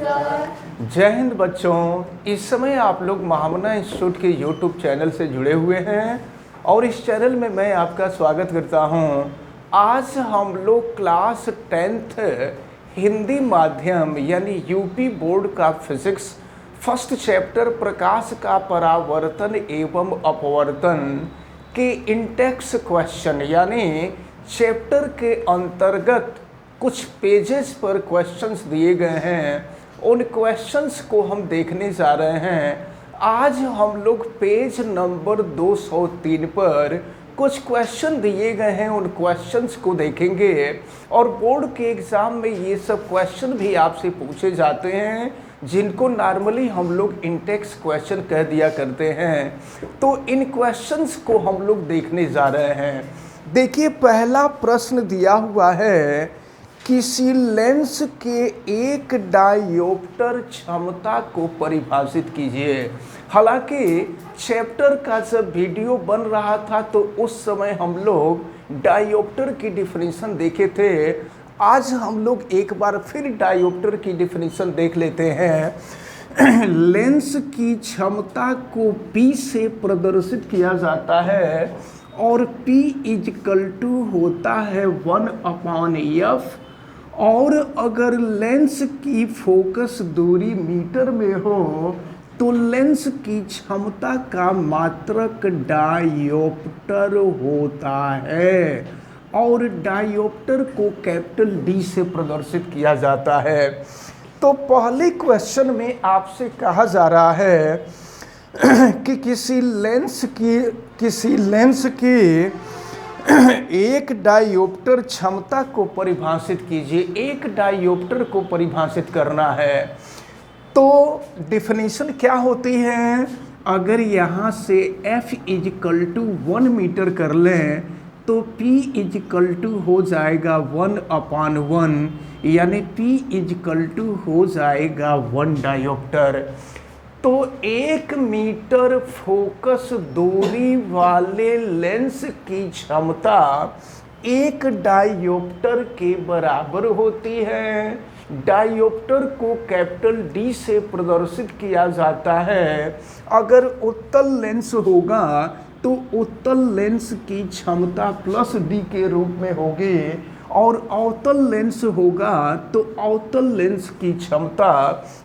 जय हिंद बच्चों। इस समय आप लोग महामना इंस्टीट्यूट के यूट्यूब चैनल से जुड़े हुए हैं और इस चैनल में मैं आपका स्वागत करता हूं। आज हम लोग क्लास 10th हिंदी माध्यम यानी यूपी बोर्ड का फिजिक्स फर्स्ट चैप्टर प्रकाश का परावर्तन एवं अपवर्तन के इंटेक्स क्वेश्चन यानी चैप्टर के अंतर्गत कुछ पेजेस पर क्वेश्चंस दिए गए हैं, उन क्वेश्चंस को हम देखने जा रहे हैं। आज हम लोग पेज नंबर 203 पर कुछ क्वेश्चन दिए गए हैं, उन क्वेश्चंस को देखेंगे और बोर्ड के एग्ज़ाम में ये सब क्वेश्चन भी आपसे पूछे जाते हैं जिनको नॉर्मली हम लोग इंटेक्स क्वेश्चन कह दिया करते हैं। तो इन क्वेश्चंस को हम लोग देखने जा रहे हैं। देखिए, पहला प्रश्न दिया हुआ है, किसी लेंस के एक डायोप्टर क्षमता को परिभाषित कीजिए। हालांकि चैप्टर का जब वीडियो बन रहा था तो उस समय हम लोग डायोप्टर की डिफिनीशन देखे थे। आज हम लोग एक बार फिर डायोप्टर की डिफिनीशन देख लेते हैं। लेंस की क्षमता को P से प्रदर्शित किया जाता है और P = होता है 1/f और अगर लेंस की फोकस दूरी मीटर में हो तो लेंस की क्षमता का मात्रक डायोप्टर होता है और डायोप्टर को कैपिटल D से प्रदर्शित किया जाता है। तो पहले क्वेश्चन में आपसे कहा जा रहा है कि किसी लेंस की एक डायोप्टर क्षमता को परिभाषित कीजिए। एक डायोप्टर को परिभाषित करना है तो डिफिनीशन क्या होती है? अगर यहाँ से F = 1 मीटर कर लें तो P हो जाएगा 1/1 यानी P हो जाएगा 1 डायोप्टर। तो 1 मीटर फोकस दूरी वाले लेंस की क्षमता 1 डायोप्टर के बराबर होती है। डायोप्टर को कैपिटल D से प्रदर्शित किया जाता है। अगर उत्तल लेंस होगा तो उत्तल लेंस की क्षमता +D के रूप में होगी और अवतल लेंस होगा तो अवतल लेंस की क्षमता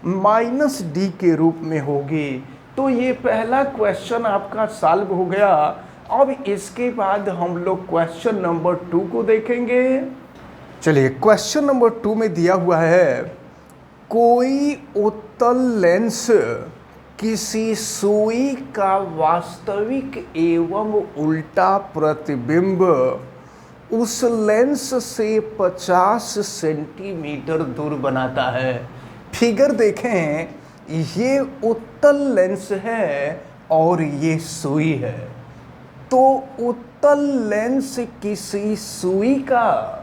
-D के रूप में होगी। तो ये पहला क्वेश्चन आपका सॉल्व हो गया। अब इसके बाद हम लोग क्वेश्चन नंबर 2 को देखेंगे। चलिए, क्वेश्चन नंबर 2 में दिया हुआ है, कोई उत्तल लेंस किसी सुई का वास्तविक एवं उल्टा प्रतिबिंब उस लेंस से 50 सेंटीमीटर दूर बनाता है। फिगर देखें, ये उत्तल लेंस है और ये सुई है। तो उत्तल लेंस किसी सुई का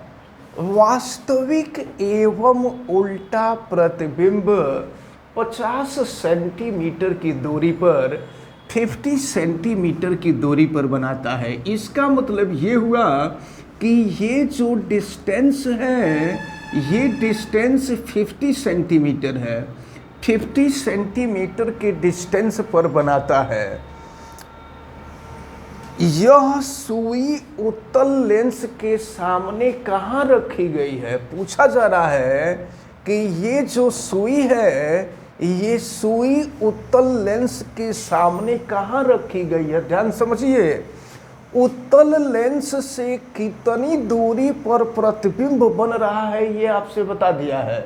वास्तविक एवं उल्टा प्रतिबिंब 50 सेंटीमीटर की दूरी पर 50 सेंटीमीटर की दूरी पर बनाता है। इसका मतलब ये हुआ कि ये जो डिस्टेंस है ये डिस्टेंस 50 सेंटीमीटर है। 50 सेंटीमीटर के डिस्टेंस पर बनाता है। यह सुई उत्तल लेंस के सामने कहाँ रखी गई है? पूछा जा रहा है कि ये जो सुई है ये सुई उत्तल लेंस के सामने कहाँ रखी गई है? ध्यान समझिए, उत्तल लेंस से कितनी दूरी पर प्रतिबिंब बन रहा है ये आपसे बता दिया है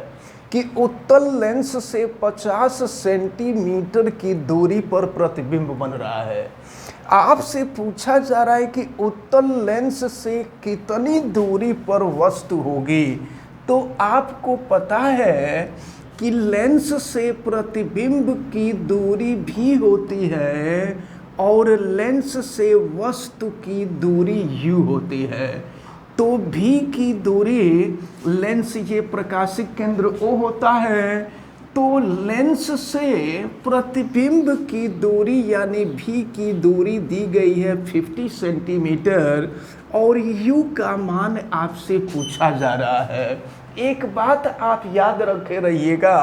कि उत्तल लेंस से 50 सेंटीमीटर की दूरी पर प्रतिबिंब बन रहा है। आपसे पूछा जा रहा है कि उत्तल लेंस से कितनी दूरी पर वस्तु होगी। तो आपको पता है कि लेंस से प्रतिबिंब की दूरी भी होती है और लेंस से वस्तु की दूरी u होती है। तो v की दूरी, लेंस ये प्रकाशिक केंद्र O होता है, तो लेंस से प्रतिबिंब की दूरी यानी v की दूरी दी गई है 50 सेंटीमीटर और u का मान आपसे पूछा जा रहा है। एक बात आप याद रखे रहिएगा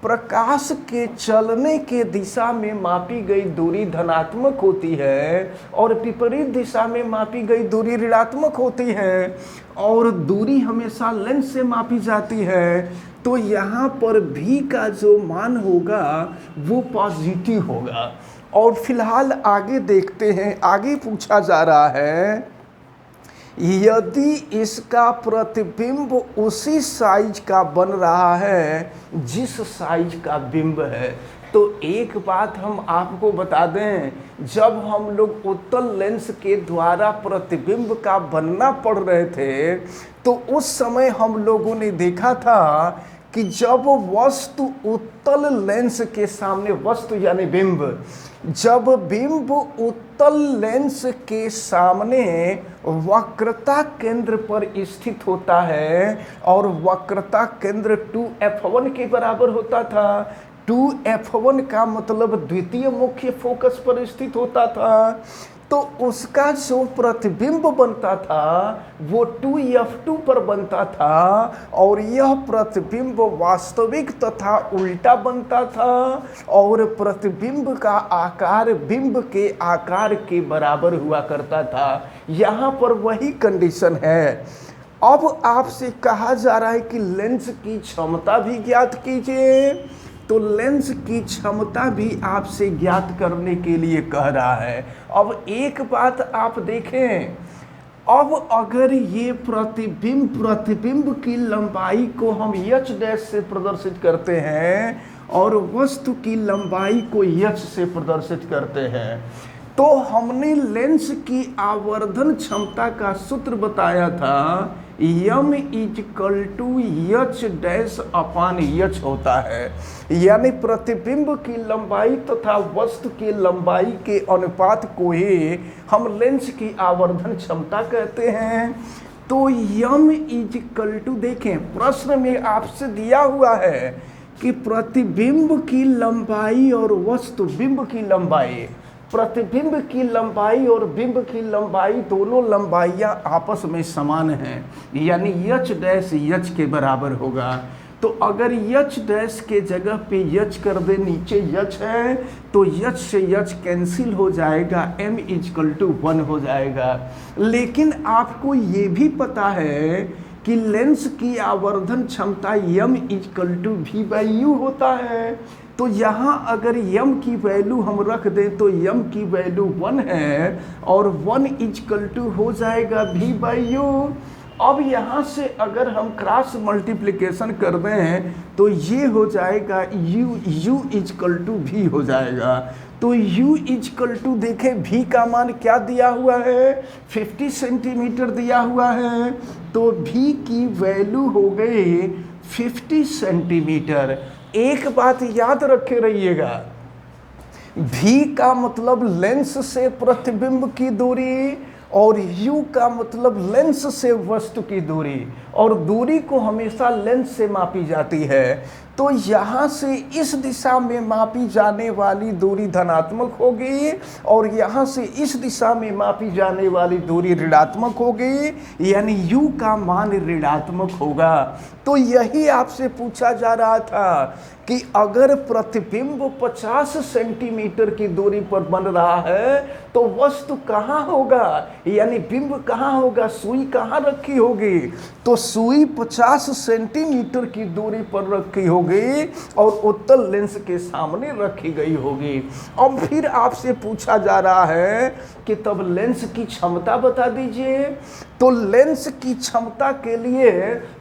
प्रकाश के चलने के दिशा में मापी गई दूरी धनात्मक होती है और विपरीत दिशा में मापी गई दूरी ऋणात्मक होती है, और दूरी हमेशा लेंस से मापी जाती है, तो यहाँ पर v का जो मान होगा वो पॉजिटिव होगा। और फिलहाल आगे देखते हैं, आगे पूछा जा रहा है यदि इसका प्रतिबिंब उसी साइज का बन रहा है जिस साइज का बिंब है। तो एक बात हम आपको बता दें, जब हम लोग उत्तल लेंस के द्वारा प्रतिबिंब का बनना पढ़ रहे थे तो उस समय हम लोगों ने देखा था कि जब वस्तु उत्तल लेंस के सामने, वस्तु यानी बिंब, जब बिंब उत्तल लेंस के सामने वक्रता केंद्र पर स्थित होता है और वक्रता केंद्र 2f1 के बराबर होता था। 2f1 का मतलब द्वितीय मुख्य फोकस पर स्थित होता था, तो उसका जो प्रतिबिंब बनता था वो 2f2 पर बनता था, और यह प्रतिबिंब वास्तविक तथा उल्टा बनता था, और प्रतिबिंब का आकार बिंब के आकार के बराबर हुआ करता था। यहाँ पर वही कंडीशन है। अब आपसे कहा जा रहा है कि लेंस की क्षमता भी ज्ञात कीजिए, तो लेंस की क्षमता भी आपसे ज्ञात करने के लिए कह रहा है। अब एक बात आप देखें, अब अगर ये प्रतिबिंब की लंबाई को हम h डैश से प्रदर्शित करते हैं और वस्तु की लंबाई को h से प्रदर्शित करते हैं, तो हमने लेंस की आवर्धन क्षमता का सूत्र बताया था, m equal to h dash upon h होता है। यानी प्रतिबिंब की लंबाई तथा वस्तु की लंबाई के अनुपात को ही हम लेंस की आवर्धन क्षमता कहते हैं। तो m इक्वल टू, देखें प्रश्न में आपसे दिया हुआ है कि प्रतिबिंब की लंबाई और वस्तु बिंब की लंबाई, प्रतिबिंब की लंबाई और बिंब की लंबाई दोनों लंबाइयाँ आपस में समान हैं, यानी h डैश h के बराबर होगा। तो अगर h डैश के जगह पे h कर दे, नीचे h है तो h से h कैंसिल हो जाएगा, m इक्वल टू 1 हो जाएगा। लेकिन आपको ये भी पता है कि लेंस की आवर्धन क्षमता m equal to v by u होता है। तो यहाँ अगर m की वैल्यू हम रख दें तो m की वैल्यू 1 है और 1 इक्वल टू हो जाएगा v बाई यू। अब यहाँ से अगर हम क्रॉस मल्टीप्लिकेशन कर दें तो ये हो जाएगा u इक्वल टू v हो जाएगा। तो u इक्वल टू, देखें v का मान क्या दिया हुआ है, 50 सेंटीमीटर दिया हुआ है, तो v की वैल्यू हो गई 50 सेंटीमीटर। एक बात याद रखे रहिएगा, v का मतलब लेंस से प्रतिबिंब की दूरी और u का मतलब लेंस से वस्तु की दूरी, और दूरी को हमेशा लेंस से मापी जाती है। तो यहाँ से इस दिशा में मापी जाने वाली दूरी धनात्मक होगी और यहाँ से इस दिशा में मापी जाने वाली दूरी ऋणात्मक होगी, यानी u का मान ऋणात्मक होगा। तो यही आपसे पूछा जा रहा था कि अगर प्रतिबिंब 50 सेंटीमीटर की दूरी पर बन रहा है तो वस्तु कहाँ होगा, यानी बिंब कहाँ होगा, सुई कहाँ रखी होगी। तो सुई 50 सेंटीमीटर की दूरी पर रखी होगी और उत्तल लेंस के सामने रखी गई होगी। अब फिर आपसे पूछा जा रहा है कि तब लेंस की क्षमता बता दीजिए। तो लेंस की क्षमता के लिए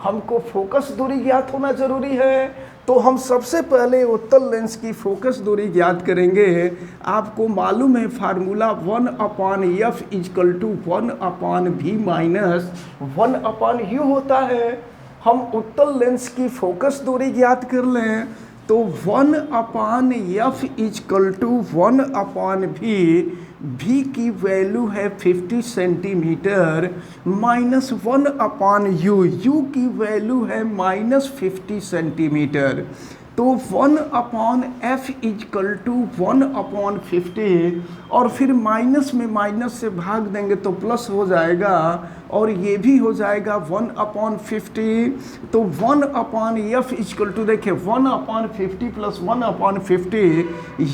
हमको फोकस दूरी ज्ञात होना जरूरी है। तो हम सबसे पहले उत्तल लेंस की फोकस दूरी ज्ञात करेंगे। आपको मालूम है formula 1/f equal to 1/v minus 1/u होता है। हम उत्तल लेंस की फोकस दूरी ज्ञात कर लें तो 1/f equal to 1/v, v की वैल्यू है 50 सेंटीमीटर माइनस 1/u, u की वैल्यू है -50 सेंटीमीटर। तो 1/f इजकल टू 1/50 और फिर माइनस में माइनस से भाग देंगे तो प्लस हो जाएगा और ये भी हो जाएगा 1/50। तो 1/f इजकल टू देखिए 1/50 प्लस 1/50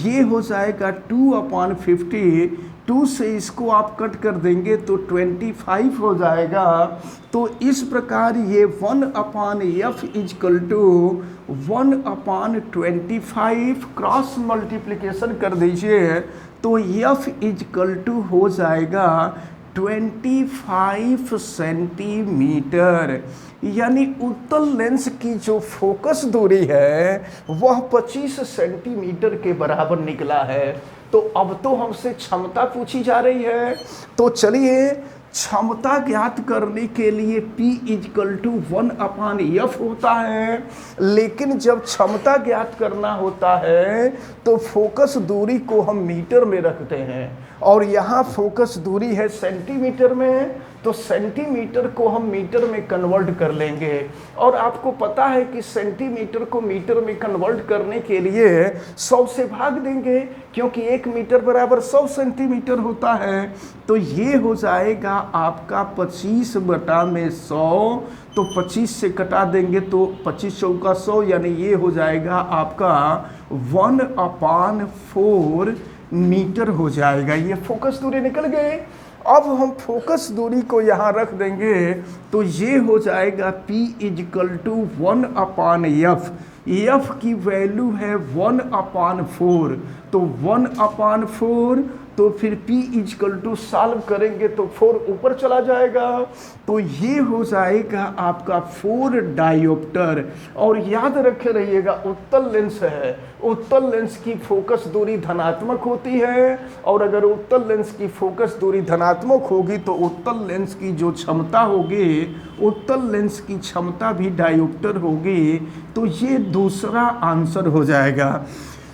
ये हो जाएगा 2/50। 2 से इसको आप कट कर देंगे तो 25 हो जाएगा। तो इस प्रकार ये 1/f is equal to 1/25 cross multiplication कर दीजिए तो f इजकल टू हो जाएगा 25 सेंटीमीटर। यानी उत्तल लेंस की जो फोकस दूरी है वह 25 सेंटीमीटर के बराबर निकला है। तो अब तो हमसे क्षमता पूछी जा रही है, तो चलिए क्षमता ज्ञात करने के लिए P इजकल टू 1/f होता है, लेकिन जब क्षमता ज्ञात करना होता है तो फोकस दूरी को हम मीटर में रखते हैं और यहाँ फोकस दूरी है सेंटीमीटर में, तो सेंटीमीटर को हम मीटर में कन्वर्ट कर लेंगे। और आपको पता है कि सेंटीमीटर को मीटर में कन्वर्ट करने के लिए 100 से भाग देंगे क्योंकि 1 मीटर बराबर 100 सेंटीमीटर होता है। तो ये हो जाएगा आपका 25/100। तो 25 से कटा देंगे तो 25 चौका 100 यानी ये हो जाएगा आपका 1/4 मीटर हो जाएगा। ये फोकस दूरी निकल गई। अब हम फोकस दूरी को यहाँ रख देंगे तो ये हो जाएगा P equal to 1/f। f की वैल्यू है 1/4, तो 1/4 तो फिर P इजकल टू सॉल्व करेंगे तो 4 ऊपर चला जाएगा, तो ये हो जाएगा आपका 4 डायोप्टर। और याद रखे रहिएगा उत्तल लेंस है, उत्तल लेंस की फोकस दूरी धनात्मक होती है और अगर उत्तल लेंस की फोकस दूरी धनात्मक होगी तो उत्तल लेंस की जो क्षमता होगी, उत्तल लेंस की क्षमता भी डायोप्टर होगी। तो ये दूसरा आंसर हो जाएगा।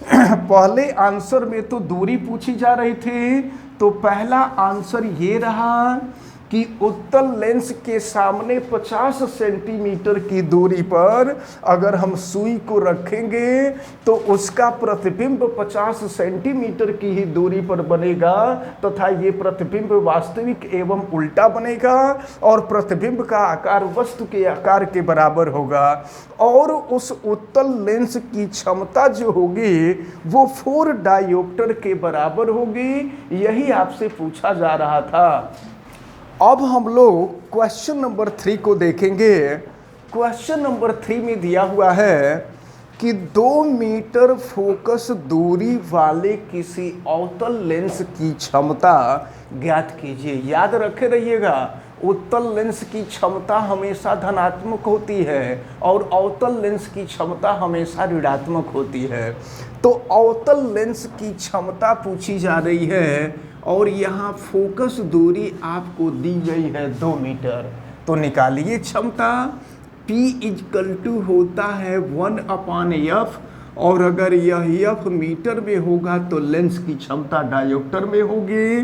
पहले आंसर में तो दूरी पूछी जा रही थी, तो पहला आंसर ये रहा कि उत्तल लेंस के सामने 50 सेंटीमीटर की दूरी पर अगर हम सुई को रखेंगे तो उसका प्रतिबिंब 50 सेंटीमीटर की ही दूरी पर बनेगा तथा ये प्रतिबिंब वास्तविक एवं उल्टा बनेगा और प्रतिबिंब का आकार वस्तु के आकार के बराबर होगा। और उस उत्तल लेंस की क्षमता जो होगी वो 4 डायोप्टर के बराबर होगी। यही आपसे पूछा जा रहा था। अब हम लोग क्वेश्चन नंबर 3 को देखेंगे। क्वेश्चन नंबर 3 में दिया हुआ है कि 2 मीटर फोकस दूरी वाले किसी अवतल लेंस की क्षमता ज्ञात कीजिए। याद रखे रहिएगा उत्तल लेंस की क्षमता हमेशा धनात्मक होती है और अवतल लेंस की क्षमता हमेशा ऋणात्मक होती है। तो अवतल लेंस की क्षमता पूछी जा रही है और यहाँ फोकस दूरी आपको दी गई है 2 मीटर। तो निकालिए क्षमता। P इजकल टू होता है 1/f और अगर यह f मीटर में होगा तो लेंस की क्षमता डायोप्टर में होगी।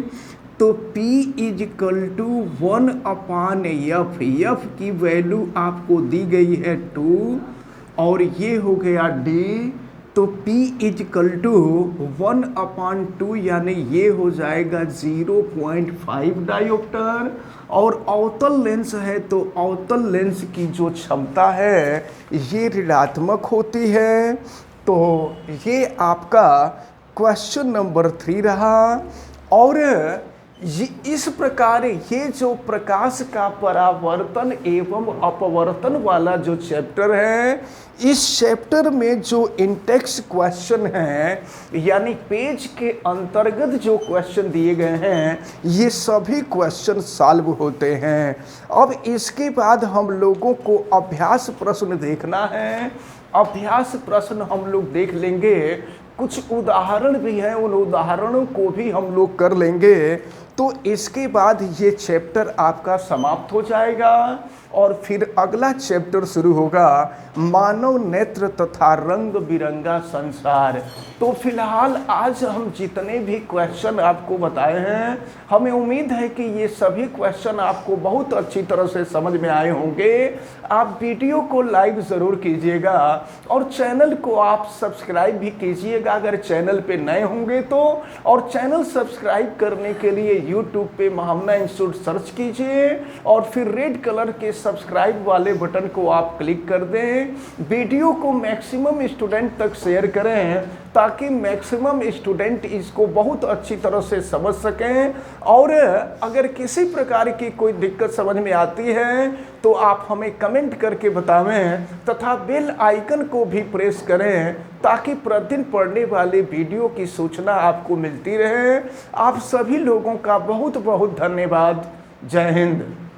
तो P equal to 1/f, f की वैल्यू आपको दी गई है 2 और ये हो गया D। तो P इजकल टू 1/2 यानी ये हो जाएगा 0.5 डायोप्टर। और अवतल लेंस है तो अवतल लेंस की जो क्षमता है ये ऋणात्मक होती है। तो ये आपका क्वेश्चन नंबर 3 रहा। और ये इस प्रकार ये जो प्रकाश का परावर्तन एवं अपवर्तन वाला जो चैप्टर है, इस चैप्टर में जो इंटेक्स क्वेश्चन है यानी पेज के अंतर्गत जो क्वेश्चन दिए गए हैं ये सभी क्वेश्चन सॉल्व होते हैं। अब इसके बाद हम लोगों को अभ्यास प्रश्न देखना है। अभ्यास प्रश्न हम लोग देख लेंगे, कुछ उदाहरण भी हैं, उन उदाहरणों को भी हम लोग कर लेंगे। तो इसके बाद ये चैप्टर आपका समाप्त हो जाएगा और फिर अगला चैप्टर शुरू होगा, मानव नेत्र तथा रंग बिरंगा संसार। तो फिलहाल आज हम जितने भी क्वेश्चन आपको बताए हैं, हमें उम्मीद है कि ये सभी क्वेश्चन आपको बहुत अच्छी तरह से समझ में आए होंगे। आप वीडियो को लाइक ज़रूर कीजिएगा और चैनल को आप सब्सक्राइब भी कीजिएगा अगर चैनल पे नए होंगे तो। और चैनल सब्सक्राइब करने के लिए यूट्यूब पे महामना इंस्टीट्यूट सर्च कीजिए और फिर रेड कलर के सब्सक्राइब वाले बटन को आप क्लिक कर दें। वीडियो को मैक्सिमम स्टूडेंट तक शेयर करें ताकि मैक्सिमम स्टूडेंट इसको बहुत अच्छी तरह से समझ सकें। और अगर किसी प्रकार की कोई दिक्कत समझ में आती है तो आप हमें कमेंट करके बतावें तथा बेल आइकन को भी प्रेस करें ताकि प्रतिदिन पढ़ने वाले वीडियो की सूचना आपको मिलती रहे। आप सभी लोगों का बहुत बहुत धन्यवाद। जय हिंद।